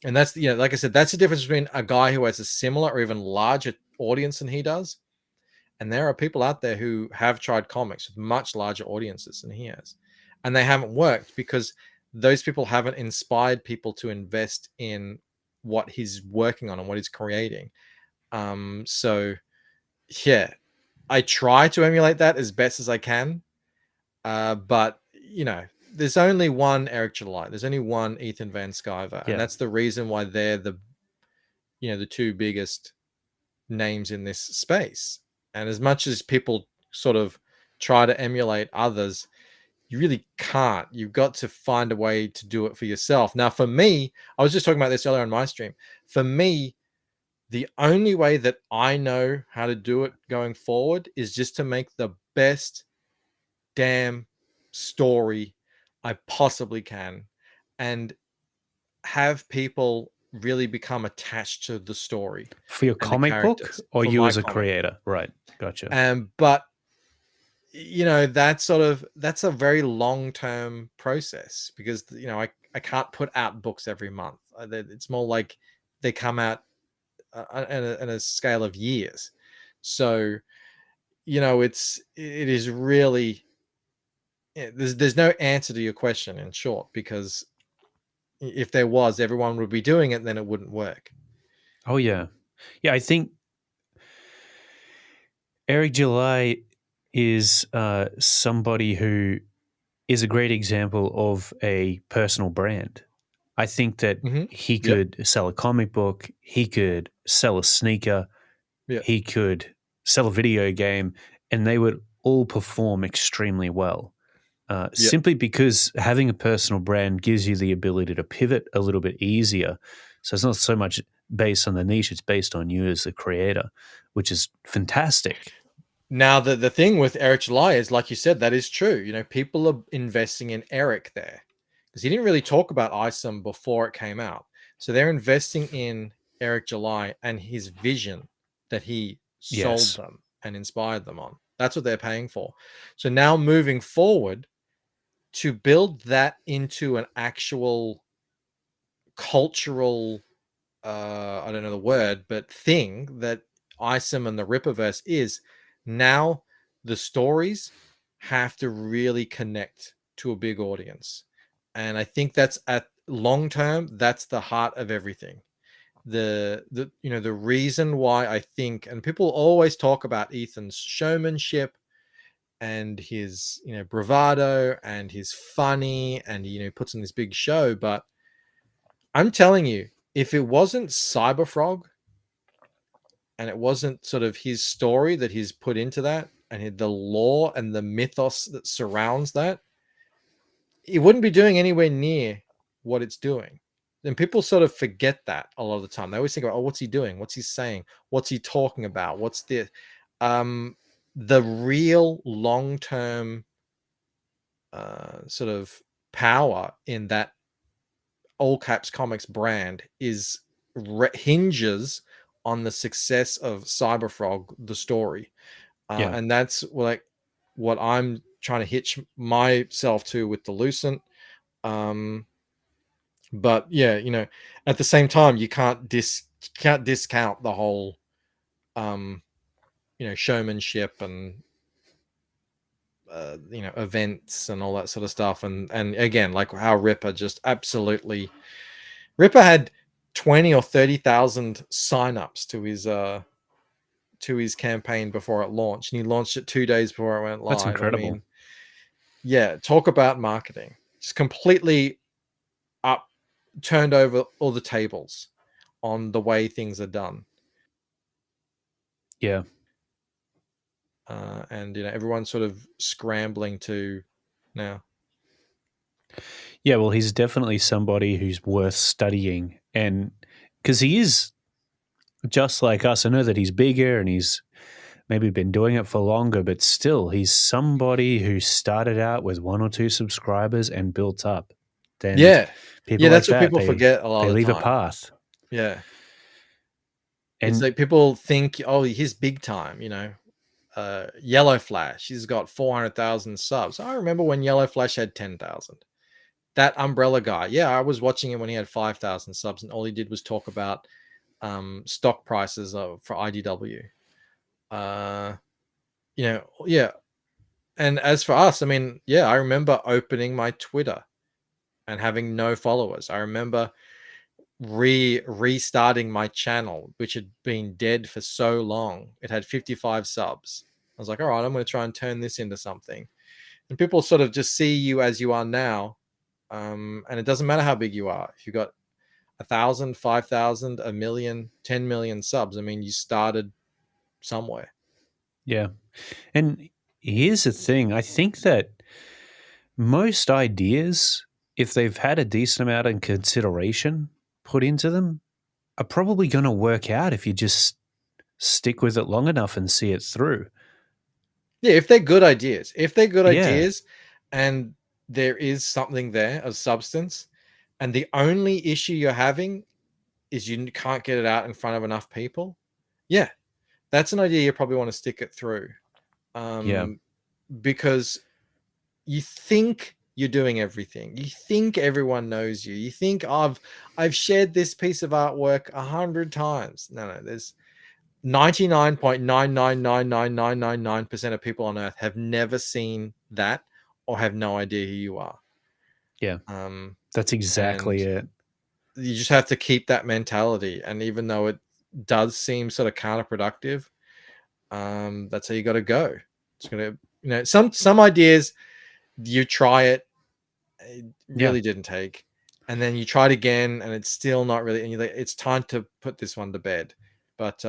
and that's like I said, that's the difference between a guy who has a similar or even larger audience than he does, and there are people out there who have tried comics with much larger audiences than he has, and they haven't worked because those people haven't inspired people to invest in what he's working on and what he's creating. So yeah, I try to emulate that as best as I can. But there's only one Eric July. There's only one Ethan Van Sciver, and Yeah. that's the reason why they're the two biggest names in this space. And as much as people sort of try to emulate others, you really can't. You've got to find a way to do it for yourself. Now, for me, I was just talking about this earlier on my stream. For me, the only way that I know how to do it going forward is just to make the best damn story I possibly can, and have people really become attached to the story For your and the comic book characters or for you my as a comic. creator? Right. Gotcha. But that's a very long-term process, because I can't put out books every month. It's more like they come out in a scale of years. So it is really, there's no answer to your question, in short, because if there was, everyone would be doing it, then it wouldn't work. Oh, yeah. Yeah. I think Eric July is somebody who is a great example of a personal brand. I think that Hmm. he Yep. could sell a comic book, he could sell a sneaker, Yep. he could sell a video game, and they would all perform extremely well. Yep. Simply because having a personal brand gives you the ability to pivot a little bit easier. So it's not so much based on the niche, it's based on you as the creator, which is fantastic. Now, the thing with Eric July is, like you said, that is true. People are investing in Eric there, because he didn't really talk about ISOM before it came out. So they're investing in Eric July and his vision that he sold Yes. them and inspired them on. That's what they're paying for. So now, moving forward, to build that into an actual cultural, I don't know the word, but thing that ISOM and the Rippaverse is, now the stories have to really connect to a big audience. And I think that's, at long term, that's the heart of everything. The reason why I think, and people always talk about Ethan's showmanship and his bravado and his funny, and puts on this big show, but I'm telling you, if it wasn't Cyberfrog and it wasn't sort of his story that he's put into that and the lore and the mythos that surrounds that, it wouldn't be doing anywhere near what it's doing. And people sort of forget that a lot of the time. They always think about, oh, what's he doing? What's he saying? What's he talking about? What's the real long-term sort of power in that all caps comics brand is hinges on the success of Cyberfrog, the story. Yeah. And that's like what I'm trying to hitch myself to with the Lucent. But yeah, at the same time, you can't discount the whole showmanship and events and all that sort of stuff. And again, like how Ripper just absolutely Ripper had 20 or 30,000 signups to his campaign before it launched, and he launched it 2 days before it went That's live. I incredible. mean, yeah, talk about marketing. Just completely up turned over all the tables on the way things are done. Yeah. And everyone's sort of scrambling to now. Yeah, well, he's definitely somebody who's worth studying. And because he is just like us, I know that he's bigger and he's maybe been doing it for longer, but still, he's somebody who started out with 1 or 2 subscribers and built up. And Yeah, people yeah, like that's what that, people they forget a lot they of the leave a time. path. Yeah, it's And like people think, oh, he's big time. Yellow Flash, he's got 400,000 subs. I remember when Yellow Flash had 10,000. That Umbrella guy, yeah, I was watching him when he had 5,000 subs, and all he did was talk about stock prices for IDW. Yeah. And as for us, I mean, yeah, I remember opening my Twitter and having no followers. I remember restarting my channel, which had been dead for so long. It had 55 subs. I was like, all right, I'm going to try and turn this into something. And people sort of just see you as you are now. And it doesn't matter how big you are. If you got 1,000, 5,000, a million, 10 million subs, I mean, you started somewhere. yeah. And here's the thing, I think that most ideas, if they've had a decent amount of consideration put into them, are probably going to work out if you just stick with it long enough and see it through. Yeah, if they're good ideas. If they're good Yeah. ideas and there is something there of substance, and the only issue you're having is you can't get it out in front of enough people, yeah, that's an idea you probably want to stick it through. Yeah. Because you think you're doing everything. You think everyone knows you. You think I've shared this piece of artwork 100 times. No, there's 99.9999999% of people on earth have never seen that or have no idea who you are. Yeah. That's And exactly it. you just have to keep that mentality. And even though it does seem sort of counterproductive, that's how you got to go. It's gonna, some ideas you try it Yeah. really didn't take, and then you tried again, and it's still not really. And you're like, it's time to put this one to bed. But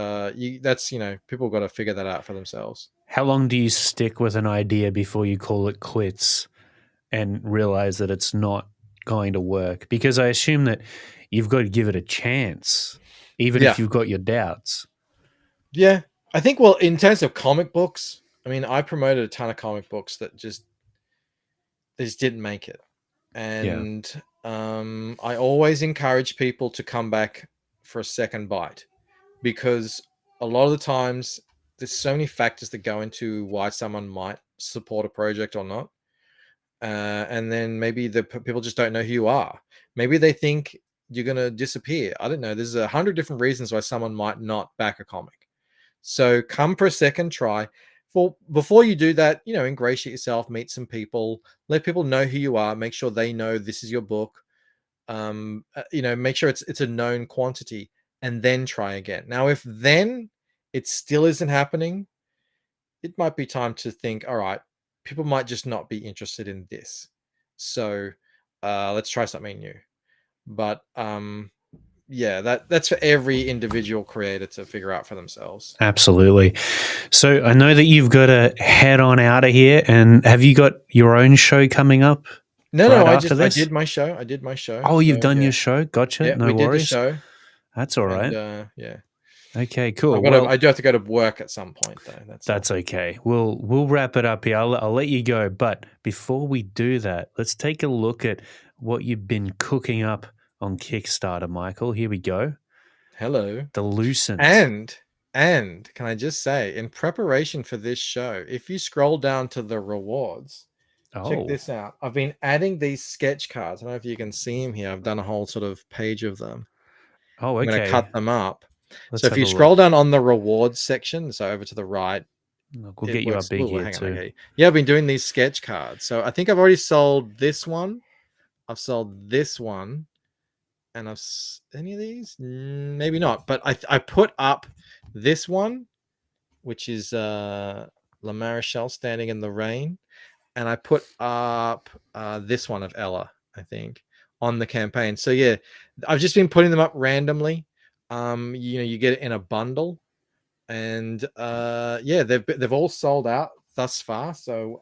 people got to figure that out for themselves. How long do you stick with an idea before you call it quits and realize that it's not going to work? Because I assume that you've got to give it a chance, even Yeah, if you've got your doubts. yeah. I think, well, in terms of comic books, I mean, I promoted a ton of comic books that just didn't make it. Yeah. And I always encourage people to come back for a second bite, because a lot of the times there's so many factors that go into why someone might support a project or not. And then maybe people just don't know who you are. Maybe they think you're going to disappear. I don't know. There's 100 different reasons why someone might not back a comic. So come for a second try. Before you do that, ingratiate yourself, meet some people, let people know who you are, make sure they know this is your book. Make sure it's a known quantity, and then try again. Now, if then it still isn't happening, it might be time to think, all right, people might just not be interested in this. So let's try something new. But yeah, that's for every individual creator to figure out for themselves. Absolutely. So I know that you've got to head on out of here. And have you got your own show coming up No, right after I this? did my show. I did my show. Oh, you've So done yeah, your show. Gotcha. yeah, No we did the worries. show, That's all and right. yeah, Okay, cool. I Well, do have to go to work at some point though. That's all. that's okay. We'll wrap it up here. I'll let you go. But before we do that, let's take a look at what you've been cooking up on Kickstarter, Michael. Here we go. Hello. The Lucent. And can I just say, in preparation for this show, if you scroll down to the rewards, check Oh. this out. I've been adding these sketch cards. I don't know if you can see them here. I've done a whole sort of page of them. Oh, I'm going to okay. cut them up. So Let's if have you a look. scroll down on the rewards section, so over to the right, Look, we'll it get you up works. big Oh, here hang on. too. Okay. Yeah, I've been doing these sketch cards. So I think I've already sold this one. I've sold this one. And any of these? Maybe not. But I put up this one, which is La Marechal standing in the rain. And I put up this one of Ella, I think, on the campaign. So yeah, I've just been putting them up randomly. You get it in a bundle, and yeah, they've all sold out thus far. So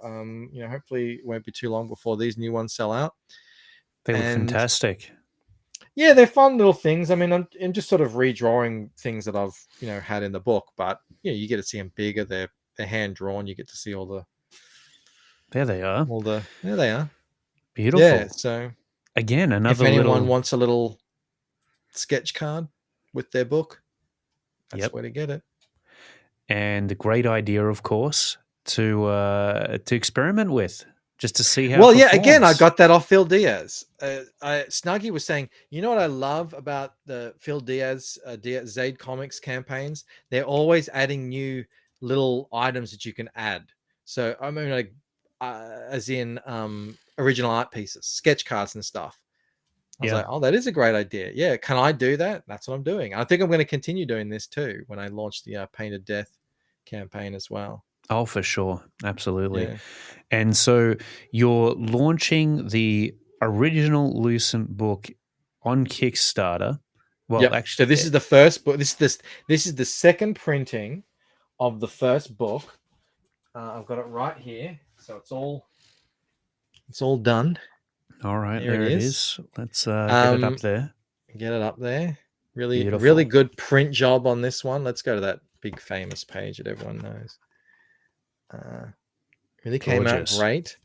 hopefully it won't be too long before these new ones sell out. They look And fantastic. yeah, they're fun little things. I mean, I'm just sort of redrawing things that I've had in the book, but you get to see them bigger. They're hand drawn. You get to see There they are. there they are. Yeah. Beautiful. So Again, if another anyone little. wants a little sketch card with their book, that's Yep. where to get it. And a great idea, of course, to experiment with, just to see how Well, it yeah. Again, I performs. got that off Phil Diaz. Snuggy was saying, you know what I love about the Phil Diaz Zaid Comics campaigns? They're always adding new little items that you can add. So I mean, like, as in original art pieces, sketch cards and stuff. I was Yeah. like, oh, that is a great idea. Yeah, can I do that? That's what I'm doing. I think I'm going to continue doing this too when I launch the Painted Death campaign as well. Oh, for sure. Absolutely. Yeah. And so you're launching the original Lucent book on Kickstarter. Well, Yep. So actually, this is the first book. This is the second printing of the first book. I've got it right here, so it's all done. all right, There it there it is. is. Let's get it up there. Get it up there. Really, really Beautiful. good print job on this one. Let's go to that big famous page that everyone knows. Really came out Gorgeous. great.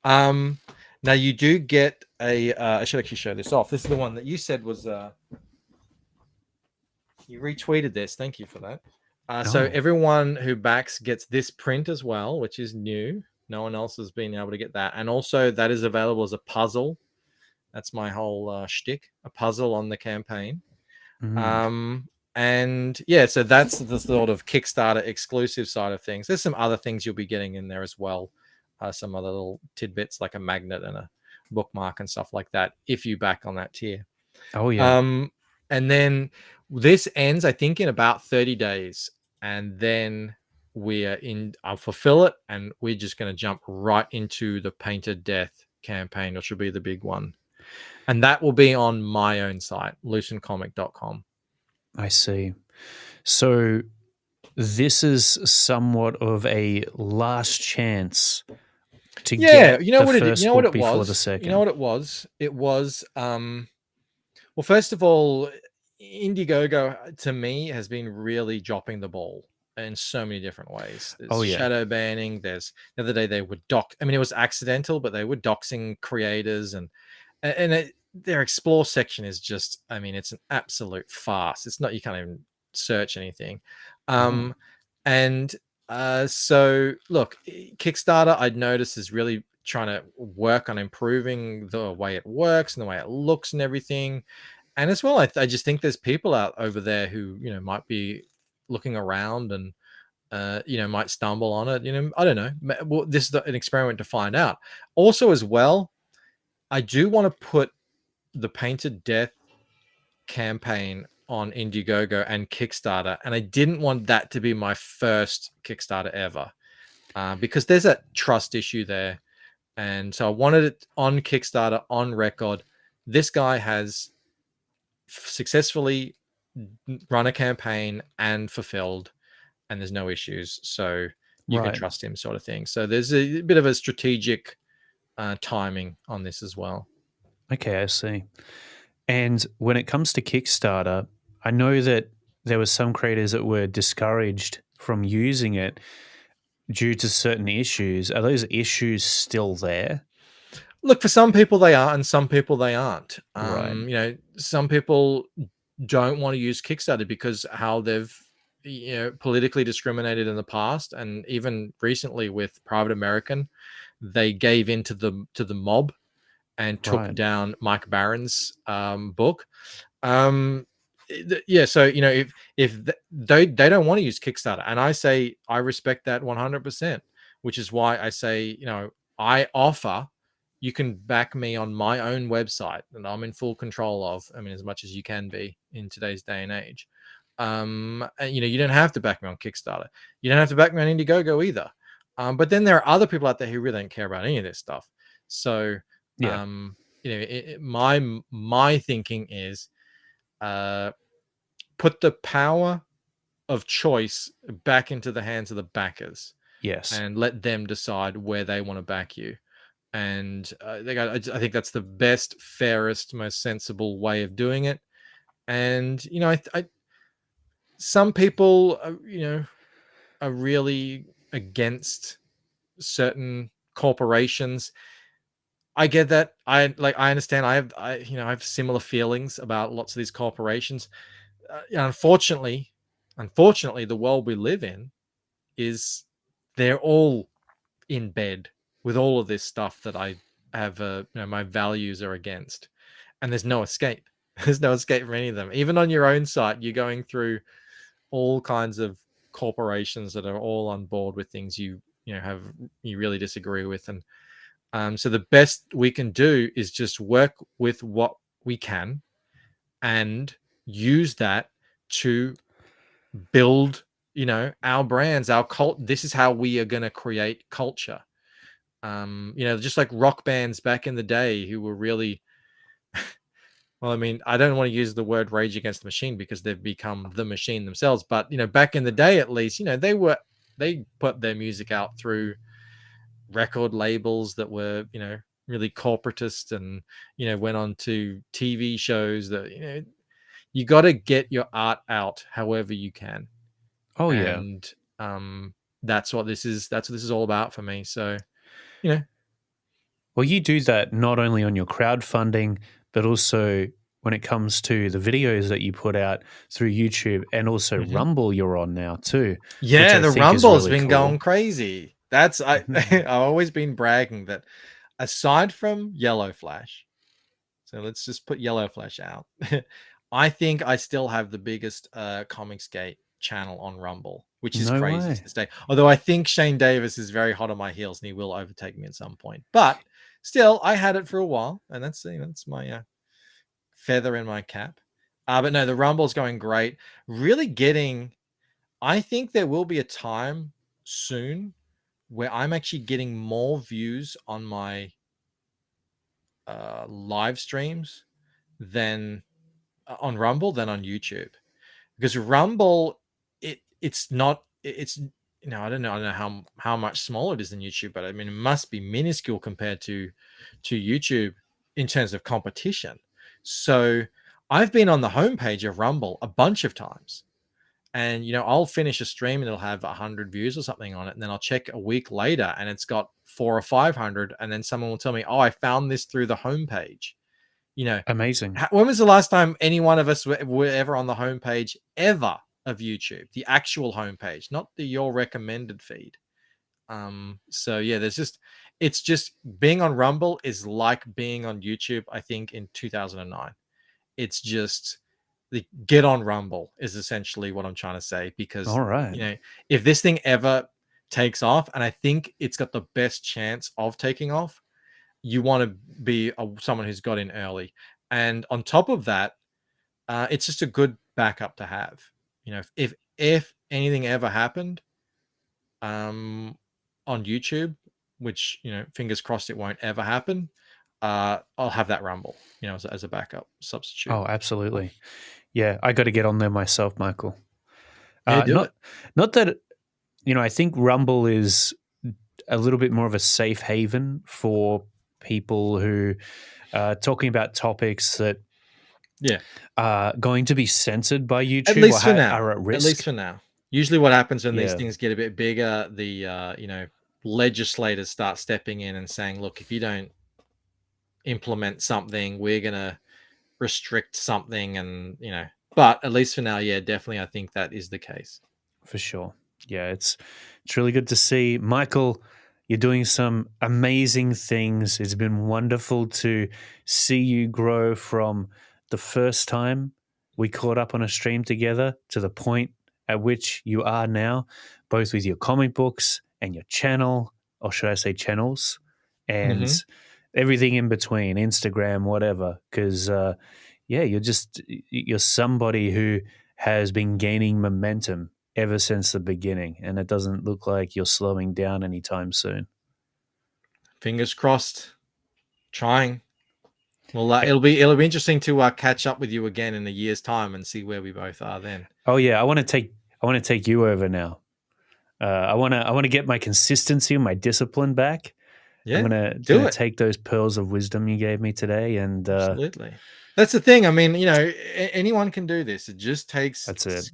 Now you do get a. I should actually show this off. This is the one that you said was. You retweeted this. Thank you for that. So Oh. everyone who backs gets this print as well, which is new. No one else has been able to get that, and also that is available as a puzzle. That's my whole shtick, a puzzle on the campaign. And yeah, so that's the sort of Kickstarter exclusive side of things. There's some other things you'll be getting in there as well. Some other little tidbits like a magnet and a bookmark and stuff like that if you back on that tier. Oh, yeah. And then this ends, I think, in about 30 days. And then I'll fulfill it, and we're just going to jump right into the Painted Death campaign, which will be the big one. And that will be on my own site, lucentcomic.com. I see. So this is somewhat of a last chance to get you know the what first you know what book it before was. the second. You know what it was? It was well, first of all, Indiegogo to me has been really dropping the ball in so many different ways. There's Yeah. shadow banning. There's the other day they were I mean, it was accidental, but they were doxing creators, and their explore section is just, I mean, it's an absolute farce. It's not, you can't even search anything. And so look, Kickstarter, I'd noticed, is really trying to work on improving the way it works and the way it looks and everything. And as well, I just think there's people out over there who might be looking around and might stumble on it. I don't know. Well, this is an experiment to find out. Also, as well, I do want to put the Painted Death campaign on Indiegogo and Kickstarter, and I didn't want that to be my first Kickstarter ever, because there's a trust issue there. And so I wanted it on Kickstarter on record. This guy has successfully run a campaign and fulfilled, and there's no issues, so you can Right. trust him, sort of thing. So there's a bit of a strategic timing on this as well. Okay, I see. And when it comes to Kickstarter, I know that there were some creators that were discouraged from using it due to certain issues. Are those issues still there? Look, for some people they are, and some people they aren't. Right. Some people don't want to use Kickstarter because how they've politically discriminated in the past, and even recently with Private American, they gave in to the mob and took Right. down Mike Barron's book. Um, yeah, so they don't want to use Kickstarter, and I say I respect that 100%, which is why I say I offer you can back me on my own website that I'm in full control of. I mean, as much as you can be in today's day and age. And you don't have to back me on Kickstarter. You don't have to back me on Indiegogo either. But then there are other people out there who really don't care about any of this stuff. So, Yeah. my thinking is uh, put the power of choice back into the hands of the backers Yes. and let them decide where they want to back you. And I think that's the best, fairest, most sensible way of doing it. And some people, are really against certain corporations. I get that. I understand. I have similar feelings about lots of these corporations. Unfortunately, the world we live in is they're all in bed with all of this stuff that I have. My values are against, and there's no escape. There's no escape from any of them. Even on your own site, you're going through all kinds of corporations that are all on board with things you really disagree with, and so the best we can do is just work with what we can and use that to build, our brands, our cult. This is how we are going to create culture. Just like rock bands back in the day who were really, well, I mean, I don't want to use the word Rage Against the Machine because they've become the machine themselves. But, back in the day, at least, they put their music out through record labels that were, really corporatist, and, went on to TV shows that, you got to get your art out however you can. Oh, yeah. And that's what this is all about for me. So, you know, Well, you do that not only on your crowdfunding, but also when it comes to the videos that you put out through YouTube and also mhm. Rumble you're on now too, which Yeah, I the think is Rumble's really been going cool. crazy. I've always been bragging that aside from Yellow Flash, so let's just put Yellow Flash out. I think I still have the biggest Comicsgate channel on Rumble, which is No crazy way. to say. Although I think Shane Davis is very hot on my heels and he will overtake me at some point. But still, I had it for a while, and that's my feather in my cap. But no, the Rumble's going great. Really getting. I think there will be a time soon where I'm actually getting more views on my live streams than on Rumble than on YouTube, because Rumble it's not it's I don't know how much smaller it is than YouTube, but I mean it must be minuscule compared to YouTube in terms of competition. So I've been on the homepage of Rumble a bunch of times, and I'll finish a stream and it'll have 100 views or something on it, and then I'll check a week later and it's got 400 or 500, and then someone will tell me, oh, I found this through the homepage. you know Amazing. when was the last time any one of us were ever on the homepage ever of YouTube, the actual homepage, not the your recommended feed? So yeah, it's just being on Rumble is like being on YouTube, I think, in 2009. It's just the get on Rumble is essentially what I'm trying to say, because All right. if this thing ever takes off, and I think it's got the best chance of taking off, you want to be someone who's got in early. And on top of that, it's just a good backup to have. If anything ever happened um, on YouTube, which fingers crossed it won't ever happen, I'll have that Rumble, as a backup substitute. Oh, absolutely. Yeah, I got to get on there myself, Michael. Yeah, do it. Not that I think Rumble is a little bit more of a safe haven for people who are talking about topics that Yeah, are going to be censored by at YouTube or least for now. are at At least risk. for now. Usually, what happens when these Yeah, things get a bit bigger, the legislators start stepping in and saying, "Look, if you don't implement something, we're gonna restrict something," and But at least for now, yeah, definitely, I think that is the case. for sure. Yeah, it's really good to see, Michael. You're doing some amazing things. It's been wonderful to see you grow from the first time we caught up on a stream together to the point at which you are now, both with your comic books and your channel, or should I say channels, and Hmm. everything in between, Instagram, whatever. Because yeah, you're somebody who has been gaining momentum ever since the beginning, and it doesn't look like you're slowing down anytime soon. Fingers crossed. Trying. Well, Eh, it'll be interesting to catch up with you again in a year's time and see where we both are then. Oh yeah, I want to take you over now. I want to get my consistency and my discipline back. I'm Yeah, gonna do it. take those pearls of wisdom you gave me today, and Absolutely. That's the thing. I mean, anyone can do this. It just takes that's it.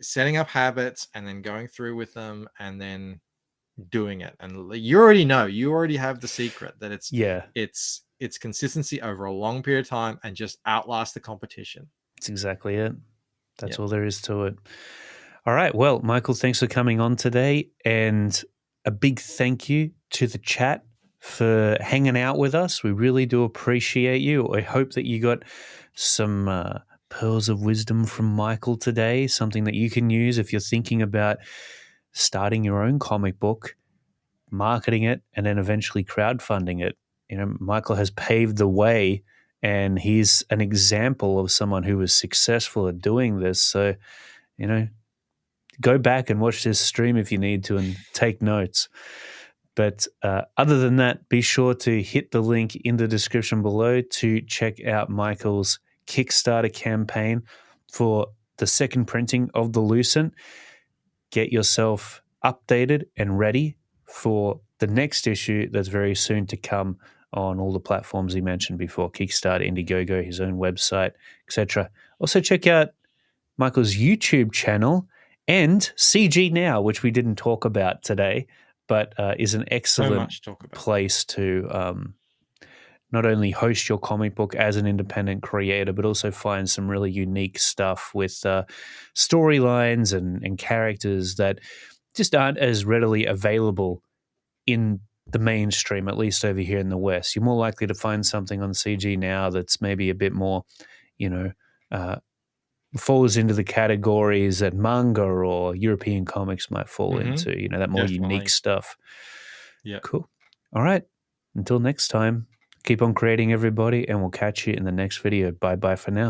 setting up habits and then going through with them and then doing it. And you already know, you already have the secret that Yeah, it's consistency over a long period of time and just outlast the competition. that's exactly it. That's Yeah. all there is to it. All right. Well, Michael, thanks for coming on today. And a big thank you to the chat for hanging out with us. We really do appreciate you. I hope that you got some pearls of wisdom from Michael today, something that you can use if you're thinking about starting your own comic book, marketing it, and then eventually crowdfunding it. Michael has paved the way, and he's an example of someone who was successful at doing this. So, you know, go back and watch this stream if you need to and take notes. But other than that, be sure to hit the link in the description below to check out Michael's Kickstarter campaign for the second printing of the Lucent. Get yourself updated and ready for the next issue that's very soon to come on all the platforms he mentioned before: Kickstarter, Indiegogo, his own website, etc. Also, check out Michael's YouTube channel and CG Now, which we didn't talk about today, but is an So excellent much to talk about. place to not only host your comic book as an independent creator, but also find some really unique stuff with storylines and characters that just aren't as readily available in the mainstream, at least over here in the West. You're more likely to find something on CG Now that's maybe a bit more, you know, uh, falls into the categories that manga or European comics might fall Hmm. into, that more unique Definitely. stuff. Yeah. Cool. All right. Until next time, keep on creating, everybody, and we'll catch you in the next video. Bye bye for now.